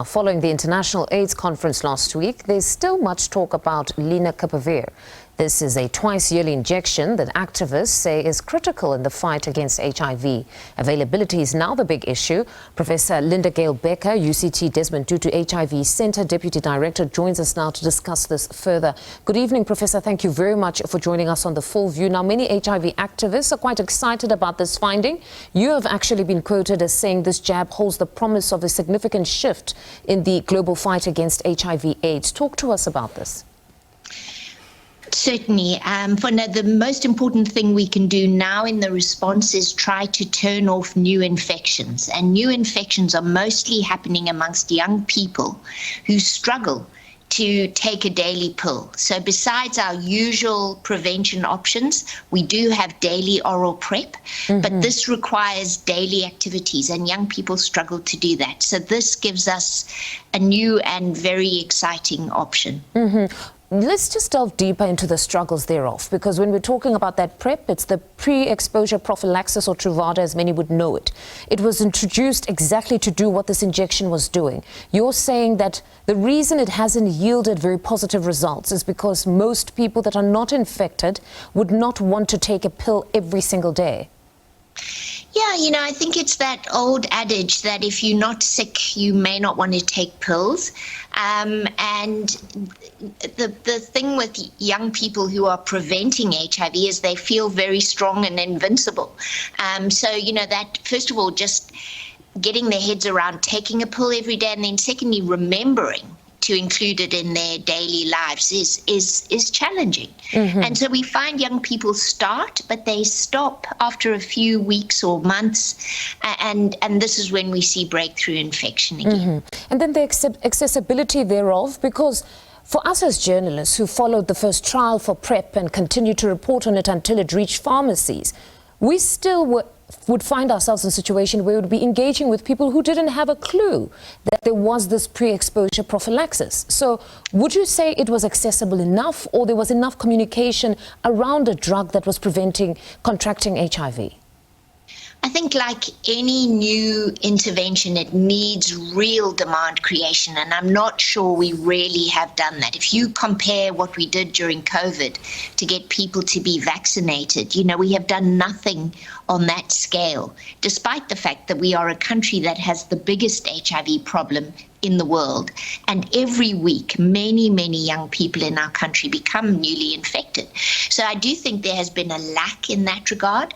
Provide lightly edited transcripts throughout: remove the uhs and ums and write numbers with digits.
Following the International AIDS Conference last week, there's still much talk about lenacapavir. This is a twice-yearly injection that activists say is critical in the fight against HIV. Availability is now the big issue. Professor Linda-Gail Bekker, UCT Desmond Tutu HIV Center Deputy Director, joins us now to discuss this further. Good evening, Professor. Thank you very much for joining us on The Full View. Now, many HIV activists are quite excited about this finding. You have actually been quoted as saying this jab holds the promise of a significant shift in the global fight against HIV/AIDS. Talk to us about this. Certainly. The most important thing we can do now in the response is try to turn off new infections. And new infections are mostly happening amongst young people who struggle to take a daily pill. So besides our usual prevention options, we do have daily oral PrEP, but this requires daily activities and young people struggle to do that. So this gives us a new and very exciting option. Let's just delve deeper into the struggles thereof, because when we're talking about that PrEP, it's the pre-exposure prophylaxis, or Truvada as many would know it. It was introduced exactly to do what this injection was doing. You're saying that the reason it hasn't yielded very positive results is because most people that are not infected would not want to take a pill every single day. Yeah, I think it's that old adage that if you're not sick, you may not want to take pills. And the thing with young people who are preventing HIV is they feel very strong and invincible. That, first of all, just getting their heads around taking a pill every day, and then secondly, remembering to include it in their daily lives is challenging. And so we find young people start, but they stop after a few weeks or months, and this is when we see breakthrough infection again. And then the accessibility thereof, because for us as journalists who followed the first trial for PrEP and continued to report on it until it reached pharmacies, we still would find ourselves in a situation where we would be engaging with people who didn't have a clue that there was this pre-exposure prophylaxis. So would you say it was accessible enough, or there was enough communication around a drug that was preventing contracting HIV? I think like any new intervention, it needs real demand creation, and I'm not sure we really have done that. If you compare what we did during COVID to get people to be vaccinated, we have done nothing on that scale, despite the fact that we are a country that has the biggest HIV problem in the world. And every week, many, many young people in our country become newly infected. So I do think there has been a lack in that regard.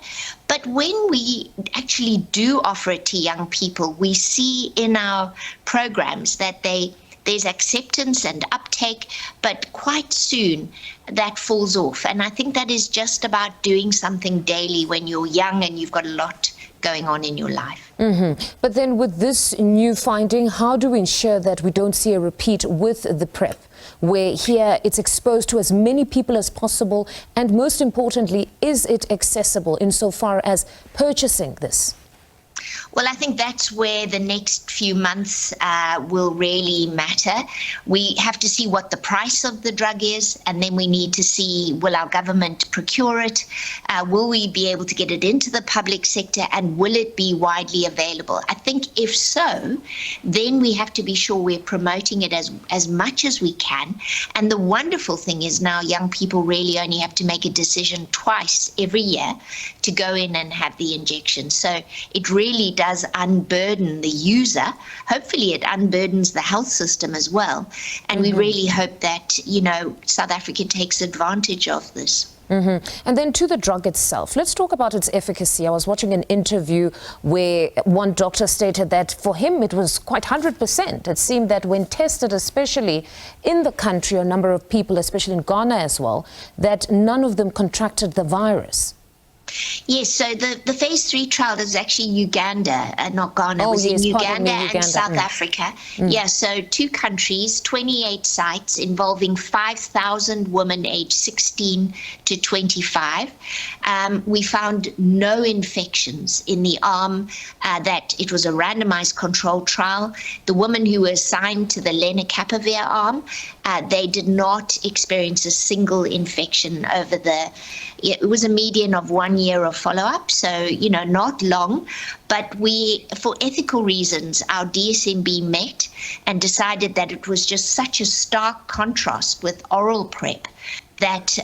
But when we actually do offer it to young people, we see in our programs that there's acceptance and uptake, but quite soon that falls off. And I think that is just about doing something daily when you're young and you've got a lot going on in your life. But then with this new finding, how do we ensure that we don't see a repeat with the PrEP, where here it's exposed to as many people as possible, and most importantly, is it accessible insofar as purchasing this? Well, I think that's where the next few months will really matter. We have to see what the price of the drug is, and then we need to see, will our government procure it? Will we be able to get it into the public sector, and will it be widely available? I think if so, then we have to be sure we're promoting it as much as we can. And the wonderful thing is now young people really only have to make a decision twice every year to go in and have the injection. So it really does unburden the user. Hopefully it unburdens the health system as well. And we really hope that, South Africa takes advantage of this. And then to the drug itself, let's talk about its efficacy. I was watching an interview where one doctor stated that for him it was quite 100%. It seemed that when tested, especially in the country, a number of people, especially in Ghana as well, that none of them contracted the virus. Yes, so the phase 3 trial is actually Uganda, not Ghana. It was in Uganda and South Africa. Yeah, so 2 countries, 28 sites involving 5,000 women aged 16 to 25. We found no infections in the arm that it was a randomized controlled trial. The women who were assigned to the lenacapavir arm, they did not experience a single infection over the it was a median of 1 year of follow-up, so, not long. But for ethical reasons, our DSMB met and decided that it was just such a stark contrast with oral PrEP that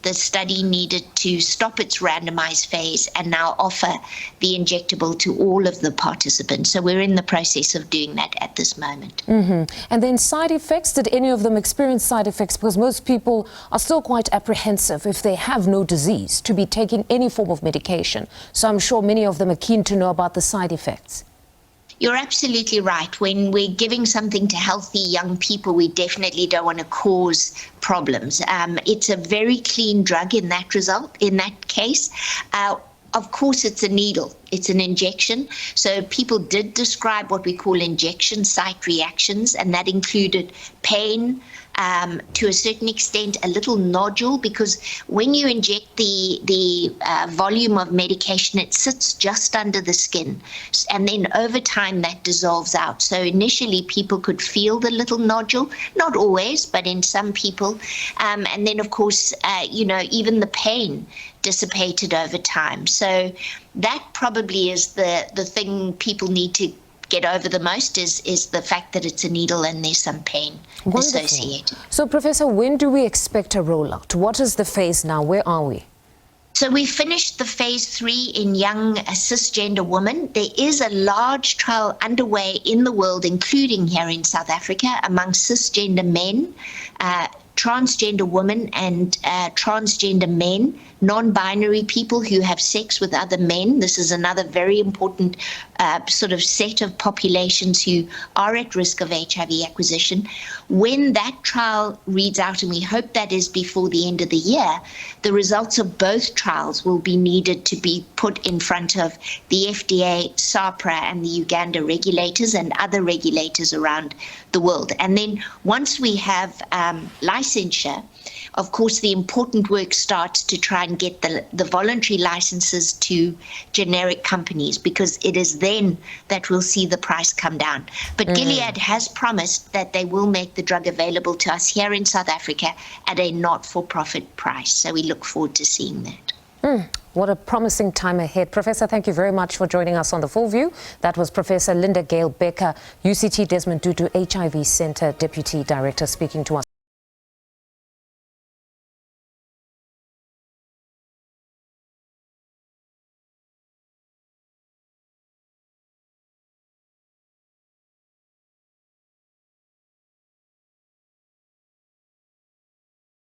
the study needed to stop its randomized phase and now offer the injectable to all of the participants. So we're in the process of doing that at this moment. And then side effects, did any of them experience side effects? Because most people are still quite apprehensive if they have no disease to be taking any form of medication. So I'm sure many of them are keen to know about the side effects. You're absolutely right. When we're giving something to healthy young people, we definitely don't want to cause problems. It's a very clean drug in that case. Of course, it's a needle. It's an injection. So people did describe what we call injection site reactions, and that included pain, to a certain extent, a little nodule, because when you inject the volume of medication, it sits just under the skin. And then over time, that dissolves out. So initially, people could feel the little nodule, not always, but in some people. And then, of course, even the pain dissipated over time. So that probably is the thing people need to get over the most is the fact that it's a needle and there's some pain associated. So, Professor, when do we expect a rollout? What is the phase now? Where are we? So we finished the phase 3 in young cisgender women. There is a large trial underway in the world, including here in South Africa, among cisgender men, transgender women and transgender men, non-binary people who have sex with other men. This is another very important sort of set of populations who are at risk of HIV acquisition. When that trial reads out, and we hope that is before the end of the year, the results of both trials will be needed to be put in front of the FDA, SABC, and the Uganda regulators and other regulators around the world. And then once we have licensure, of course, the important work starts to try and get the voluntary licenses to generic companies, because it is then that we'll see the price come down. But Gilead has promised that they will make the drug available to us here in South Africa at a not-for-profit price. So we look forward to seeing that. What a promising time ahead. Professor, thank you very much for joining us on The Full View. That was Professor Linda-Gail Bekker, UCT Desmond Tutu HIV Center Deputy Director, speaking to us.